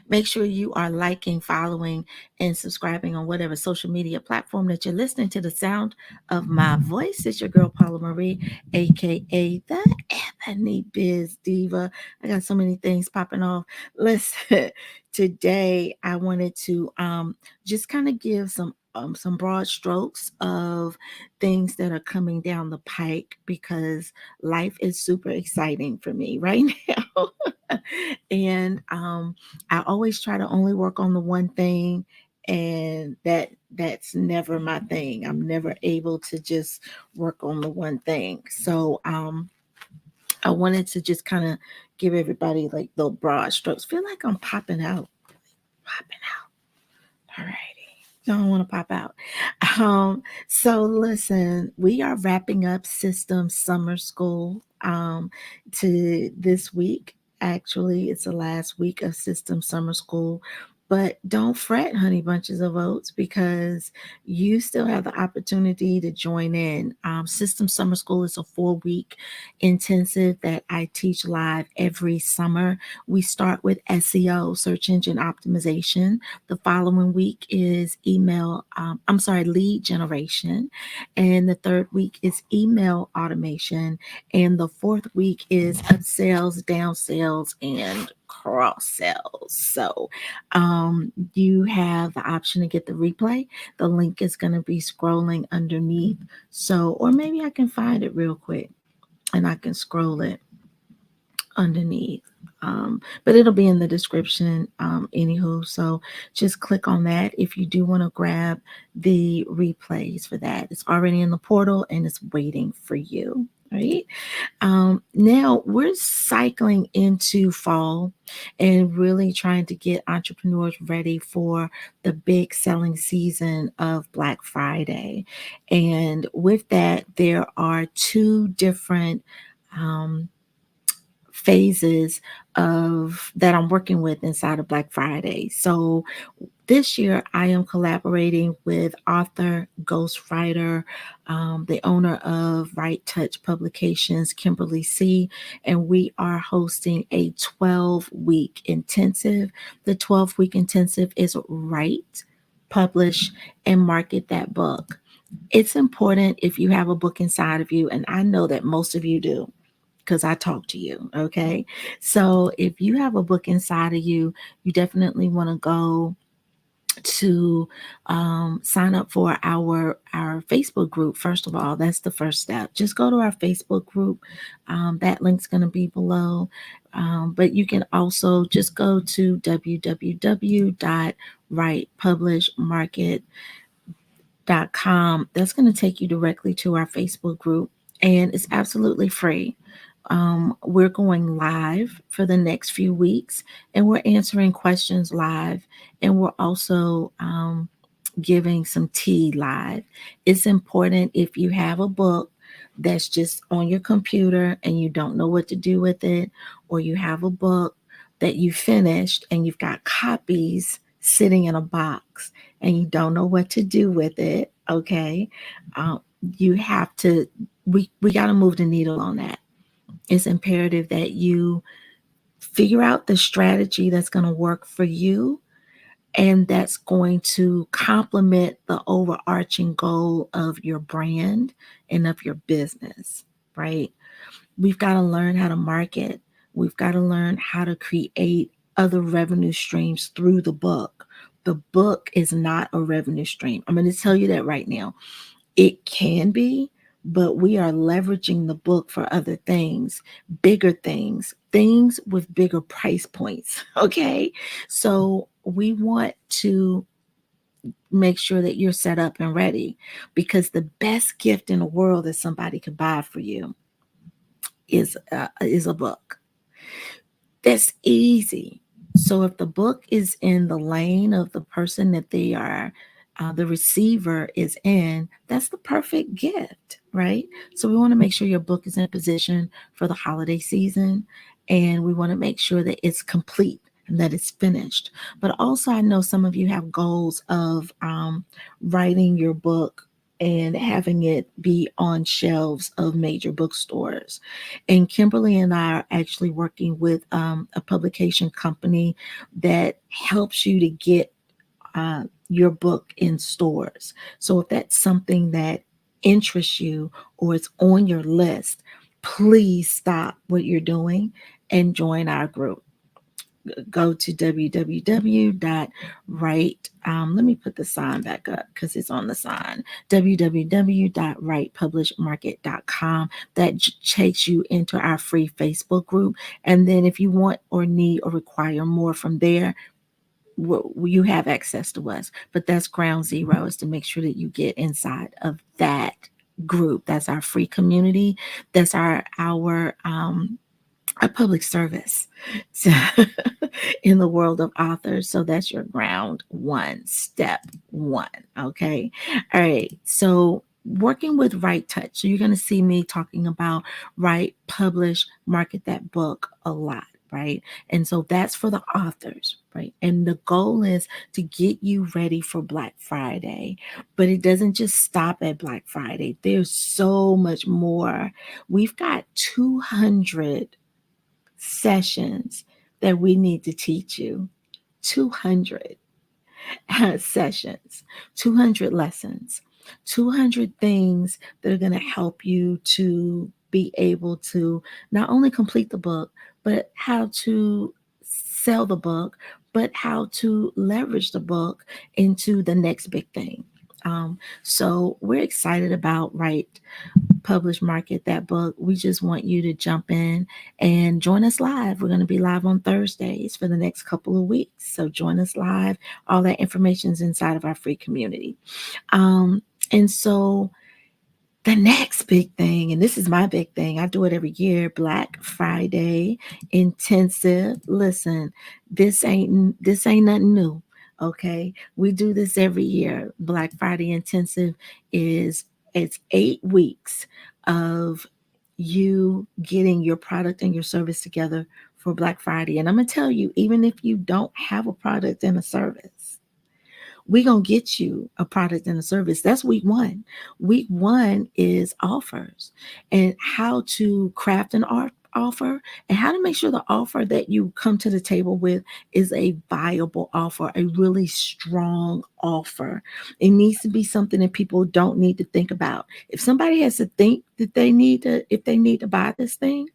Make sure you are liking, following, and subscribing on whatever social media platform that you're listening to the sound of my voice. It's your girl, Paula Marie, aka the Ebony Biz Diva. I got so many things popping off. Listen, today I wanted to just kind of give some broad strokes of things that are coming down the pike because life is super exciting for me right now. And I always try to only work on the one thing, and that's never my thing. I'm never able to just work on the one thing. So I wanted to just kind of give everybody like the broad strokes. Feel like I'm popping out. Popping out. All righty. Don't want to pop out. So listen, we are wrapping up System Summer School to this week. Actually, it's the last week of System Summer School. But don't fret, honey bunches of oats, because you still have the opportunity to join in. System Summer School is a 4-week intensive that I teach live every summer. We start with SEO, search engine optimization. The following week is lead generation. And the third week is email automation. And the fourth week is upsells, downsells, and cross sells. So you have the option to get the replay. The link is going to be scrolling underneath. So, or maybe I can find it real quick and I can scroll it underneath. But it'll be in the description anywho. So just click on that if you do want to grab the replays for that. It's already in the portal and it's waiting for you. Right. Now we're cycling into fall and really trying to get entrepreneurs ready for the big selling season of Black Friday. And with that, there are two different phases of that I'm working with inside of Black Friday. So this year I am collaborating with author, ghostwriter, the owner of Right Touch Publications, Kimberly C., and we are hosting a 12-week intensive. The 12-week intensive is Write, Publish, and Market That Book. It's important if you have a book inside of you, and I know that most of you do because I talk to you. Okay. So if you have a book inside of you, you definitely want to go to sign up for our Facebook group. First of all, that's the first step. Just go to our Facebook group. That link's going to be below. But you can also just go to www.writepublishmarket.com. That's going to take you directly to our Facebook group, and it's absolutely free. We're going live for the next few weeks and we're answering questions live, and we're also giving some tea live. It's important if you have a book that's just on your computer and you don't know what to do with it, or you have a book that you finished and you've got copies sitting in a box and you don't know what to do with it. Okay. Uh, you have to, we got to move the needle on that. It's imperative that you figure out the strategy that's going to work for you and that's going to complement the overarching goal of your brand and of your business, right? We've got to learn how to market. We've got to learn how to create other revenue streams through the book. The book is not a revenue stream. I'm going to tell you that right now. It can be, but we are leveraging the book for other things, bigger things, things with bigger price points. Okay. So we want to make sure that you're set up and ready, because the best gift in the world that somebody could buy for you is a book. That's easy. So if the book is in the lane of the person that they are, the receiver is in, that's the perfect gift, right? So we want to make sure your book is in position for the holiday season, and we want to make sure that it's complete and that it's finished. But also, I know some of you have goals of writing your book and having it be on shelves of major bookstores. And Kimberly and I are actually working with a publication company that helps you to get your book in stores. So if that's something that interests you or it's on your list, please stop what you're doing and join our group. Go to www.write. Let me put the sign back up because it's on the sign. www.writepublishmarket.com. That takes you into our free Facebook group. And then if you want or need or require more from there, you have access to us. But that's ground zero, is to make sure that you get inside of that group. That's our free community. That's our public service in the world of authors. So that's your ground one, step one. Okay. All right. So working with Write Touch. So you're going to see me talking about write, publish, market that book a lot. Right. And so that's for the authors. Right. And the goal is to get you ready for Black Friday. But it doesn't just stop at Black Friday. There's so much more. We've got 200 sessions that we need to teach you. 200 sessions, 200 lessons, 200 things that are going to help you to be able to not only complete the book, but how to sell the book, but how to leverage the book into the next big thing. So we're excited about Write, Publish, Market that book. We just want you to jump in and join us live. We're going to be live on Thursdays for the next couple of weeks. So join us live. All that information is inside of our free community. And so the next big thing, and this is my big thing, I do it every year, Black Friday intensive. Listen, this ain't nothing new. Okay, we do this every year. Black Friday intensive is it's 8 weeks of you getting your product and your service together for Black Friday. And I'm gonna tell you, even if you don't have a product and a service, we're going to get you a product and a service. That's week one. Week one is offers and how to craft an offer and how to make sure the offer that you come to the table with is a viable offer, a really strong offer. It needs to be something that people don't need to think about. If somebody has to think that if they need to buy this thing,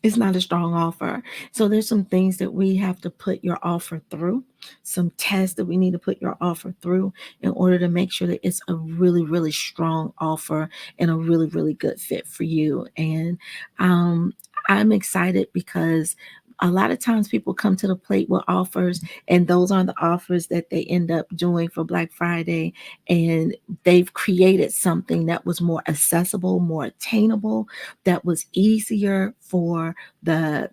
it's not a strong offer. So there's some things that we have to put your offer through, some tests that we need to put your offer through in order to make sure that it's a really, really strong offer and a really, really good fit for you. And I'm excited because a lot of times people come to the plate with offers, and those aren't the offers that they end up doing for Black Friday. And they've created something that was more accessible, more attainable, that was easier for their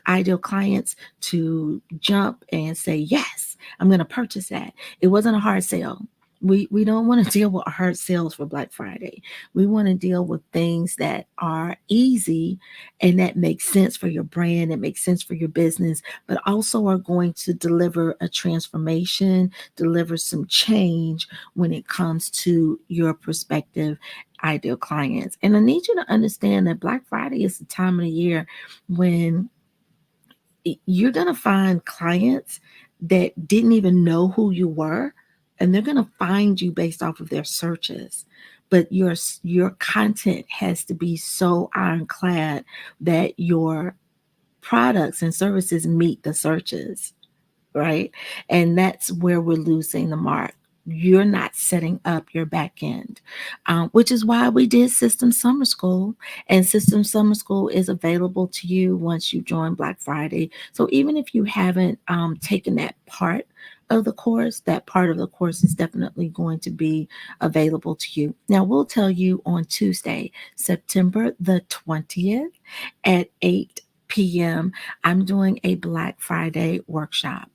ideal clients to jump and say, yes, I'm going to purchase that. It wasn't a hard sale. We don't want to deal with hard sales for Black Friday. We want to deal with things that are easy and that make sense for your brand, that make sense for your business, but also are going to deliver a transformation, deliver some change when it comes to your prospective ideal clients. And I need you to understand that Black Friday is the time of the year when you're going to find clients that didn't even know who you were, and they're going to find you based off of their searches. But your content has to be so ironclad that your products and services meet the searches, right? And that's where we're losing the mark. You're not setting up your back end, which is why we did System Summer School. And System Summer School is available to you once you join Black Friday. So even if you haven't taken that part of the course, that part of the course is definitely going to be available to you. Now, we'll tell you on Tuesday, September the 20th at 8 p.m., I'm doing a Black Friday workshop.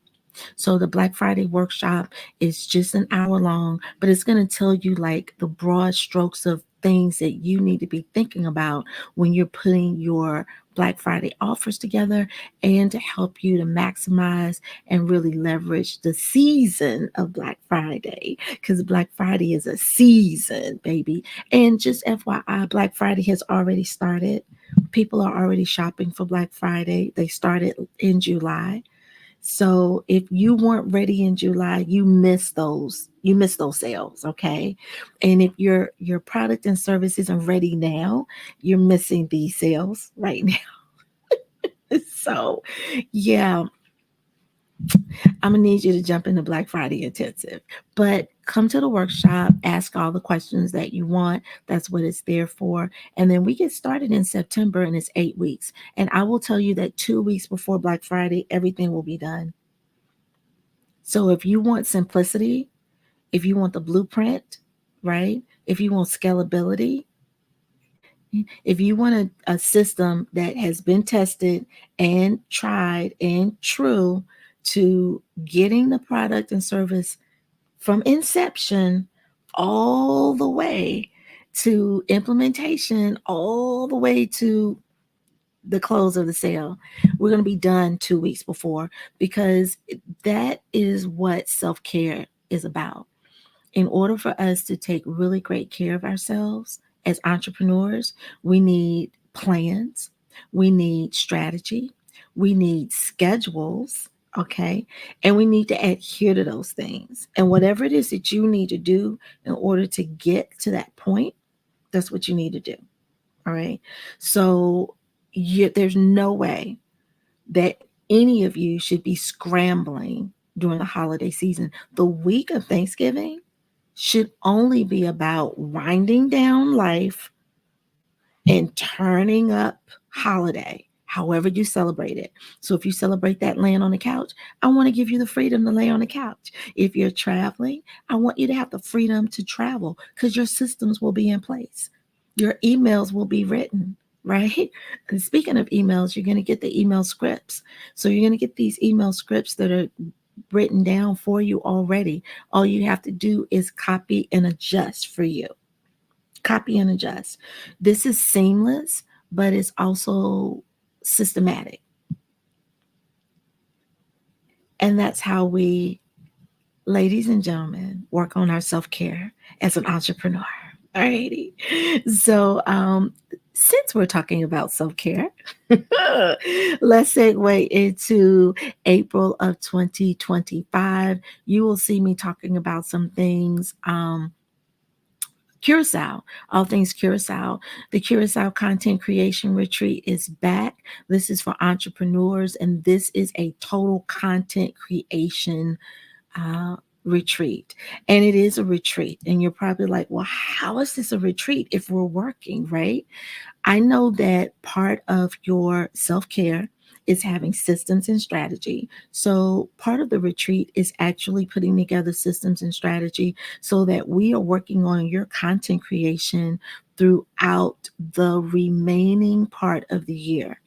So the Black Friday workshop is just an hour long, but it's going to tell you like the broad strokes of things that you need to be thinking about when you're putting your Black Friday offers together and to help you to maximize and really leverage the season of Black Friday, because Black Friday is a season, baby. And just FYI, Black Friday has already started. People are already shopping for Black Friday. They started in July. So if you weren't ready in July, you missed those. You missed those sales, okay? And if your product and service isn't ready now, you're missing these sales right now. So, yeah, I'm gonna need you to jump into Black Friday intensive. But come to the workshop, ask all the questions that you want. That's what it's there for. And then we get started in September and it's 8 weeks. And I will tell you that 2 weeks before Black Friday, everything will be done. So if you want simplicity, if you want the blueprint, right? If you want scalability, if you want a system that has been tested and tried and true to getting the product and service from inception all the way to implementation, all the way to the close of the sale, we're going to be done 2 weeks before, because that is what self-care is about. In order for us to take really great care of ourselves as entrepreneurs, we need plans, we need strategy, we need schedules, okay? And we need to adhere to those things. And whatever it is that you need to do in order to get to that point, that's what you need to do, all right? So there's no way that any of you should be scrambling during the holiday season. The week of Thanksgiving should only be about winding down life and turning up holiday, however you celebrate it. So if you celebrate that laying on the couch, I want to give you the freedom to lay on the couch. If you're traveling, I want you to have the freedom to travel, because your systems will be in place. Your emails will be written, right? And speaking of emails, you're going to get the email scripts. So you're going to get these email scripts that are written down for you already. All you have to do is copy and adjust for you. Copy and adjust. This is seamless, but it's also systematic. And that's how we, ladies and gentlemen, work on our self-care as an entrepreneur. Alrighty. So since we're talking about self-care, let's segue into April of 2025. You will see me talking about some things. Curacao, all things Curacao. The Curacao Content Creation Retreat is back. This is for entrepreneurs, and this is a total content creation uh, retreat. And it is a retreat. And you're probably like, well, how is this a retreat if we're working, right? I know that part of your self care is having systems and strategy. So, part of the retreat is actually putting together systems and strategy so that we are working on your content creation throughout the remaining part of the year.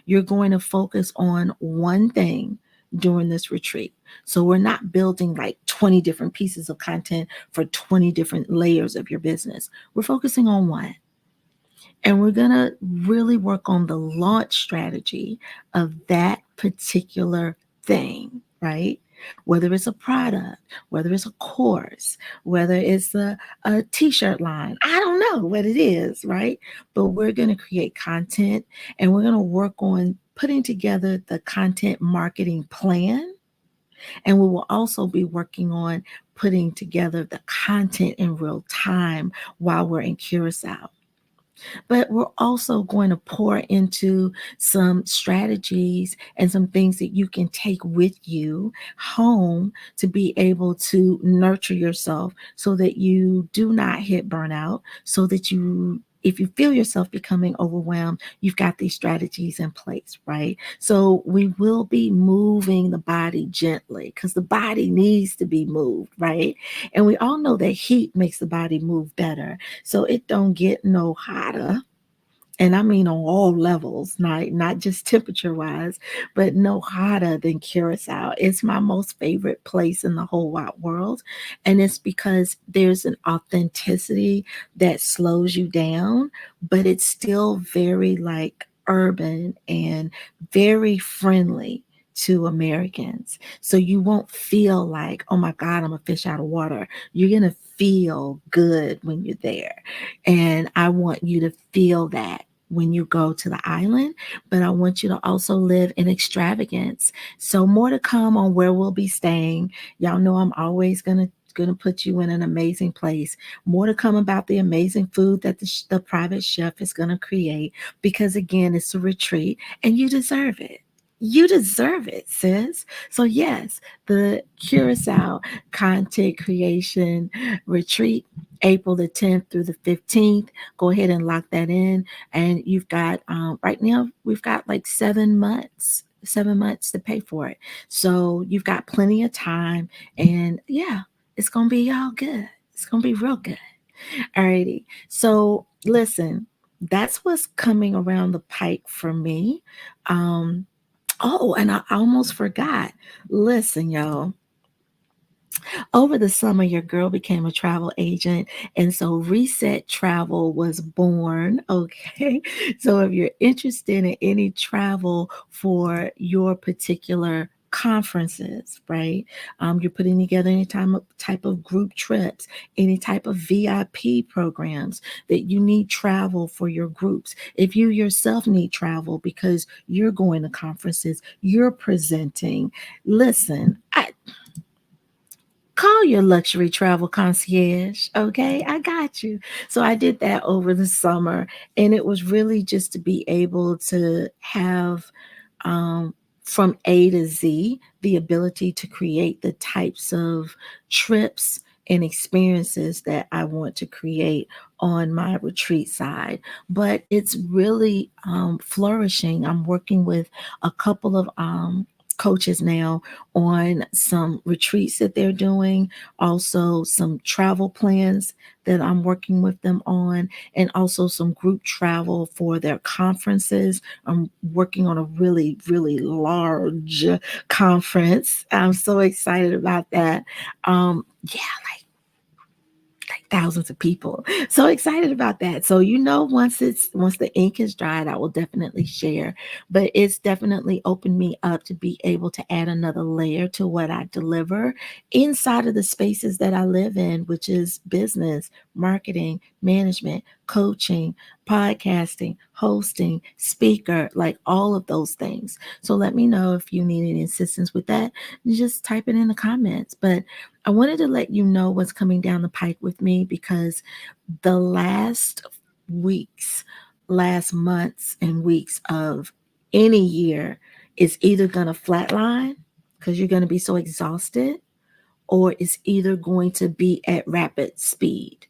You're going to focus on one thing during this retreat. So, we're not building like 20 different pieces of content for 20 different layers of your business. We're focusing on one. And we're going to really work on the launch strategy of that particular thing, right? Whether it's a product, whether it's a course, whether it's a t-shirt line, I don't know what it is, right? But we're going to create content, and we're going to work on putting together the content marketing plan. And we will also be working on putting together the content in real time while we're in Curacao. But we're also going to pour into some strategies and some things that you can take with you home to be able to nurture yourself so that you do not hit burnout, so that you, if you feel yourself becoming overwhelmed, you've got these strategies in place, right? So we will be moving the body gently, because the body needs to be moved, right? And we all know that heat makes the body move better. So it don't get no hotter. And I mean on all levels, not just temperature wise, but no hotter than Curacao. It's my most favorite place in the whole wide world. And it's because there's an authenticity that slows you down, but it's still very like urban and very friendly to Americans. So you won't feel like, oh my God, I'm a fish out of water. You're going to feel good when you're there. And I want you to feel that when you go to the island, but I want you to also live in extravagance. So more to come on where we'll be staying. Y'all know I'm always going to put you in an amazing place. More to come about the amazing food that the private chef is going to create, because again, it's a retreat and you deserve it. You deserve it, sis. So yes, the Curacao content creation retreat, April the 10th through the 15th. Go ahead and lock that in. And you've got right now we've got like 7 months. 7 months to pay for it. So you've got plenty of time. And yeah, it's gonna be all good. It's gonna be real good. Alrighty. So listen, that's what's coming around the pike for me. Um, oh, and I almost forgot. Listen, y'all. Over the summer, your girl became a travel agent, and so Reset Travel was born. Okay. So if you're interested in any travel for your particular conferences, right? You're putting together any type of group trips, any type of VIP programs that you need travel for your groups. If you yourself need travel because you're going to conferences, you're presenting, listen, call your luxury travel concierge. Okay, I got you. So I did that over the summer, and it was really just to be able to have um, from A to Z the ability to create the types of trips and experiences that I want to create on my retreat side. But it's really flourishing. I'm working with a couple of coaches now on some retreats that they're doing, also some travel plans that I'm working with them on, and also some group travel for their conferences. I'm working on a really, really large conference. I'm so excited about that. Yeah, like thousands of people. So excited about that. So once the ink is dried, I will definitely share. But it's definitely opened me up to be able to add another layer to what I deliver inside of the spaces that I live in, which is business, marketing, management, coaching, podcasting, hosting, speaker, like all of those things. So let me know if you need any assistance with that. Just type it in the comments. But I wanted to let you know what's coming down the pike with me, because the last months and weeks of any year is either going to flatline because you're going to be so exhausted, or it's either going to be at rapid speed.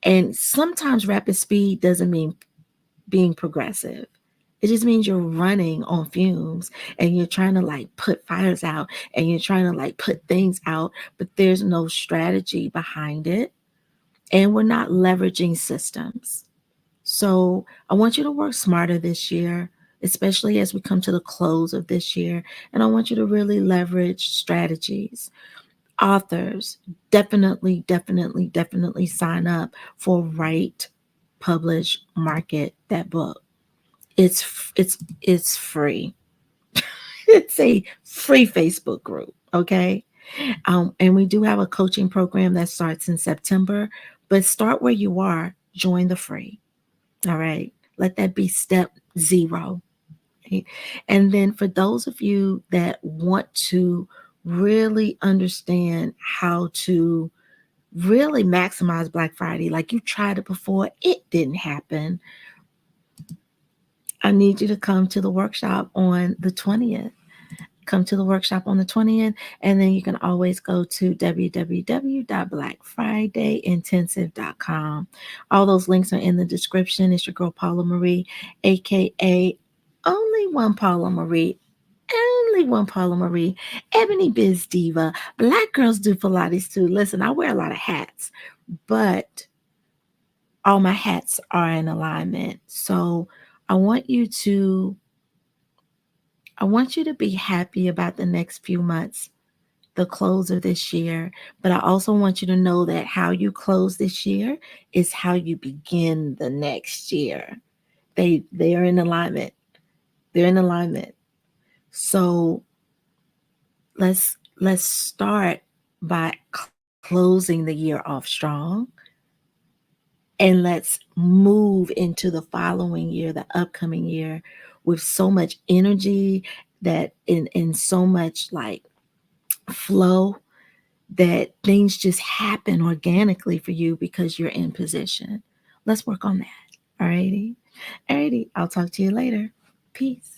And sometimes rapid speed doesn't mean being progressive. It just means you're running on fumes and you're trying to like put fires out and you're trying to like put things out, but there's no strategy behind it. And we're not leveraging systems. So I want you to work smarter this year, especially as we come to the close of this year. And I want you to really leverage strategies. Authors, definitely, definitely, definitely sign up for Write, Publish, Market, that book. It's free. It's a free Facebook group. Okay. And we do have a coaching program that starts in September, but start where you are, join the free. All right. Let that be step zero. Right? And then for those of you that want to really understand how to really maximize Black Friday, like you tried it before, it didn't happen. I need you to come to the workshop on the 20th. Come to the workshop on the 20th, and then you can always go to www.blackfridayintensive.com. All those links are in the description. It's your girl Paula Marie, aka only one Paula Marie. Only one Paula Marie, Ebony Biz Diva. Black girls do Pilates too. Listen, I wear a lot of hats, but all my hats are in alignment. So I want you to I want you to be happy about the next few months, the close of this year. But I also want you to know that how you close this year is how you begin the next year. They are in alignment. They're in alignment. So let's start by closing the year off strong, and let's move into the following year, the upcoming year, with so much energy, that in so much like flow, that things just happen organically for you because you're in position. Let's work on that. All righty. I'll talk to you later. Peace.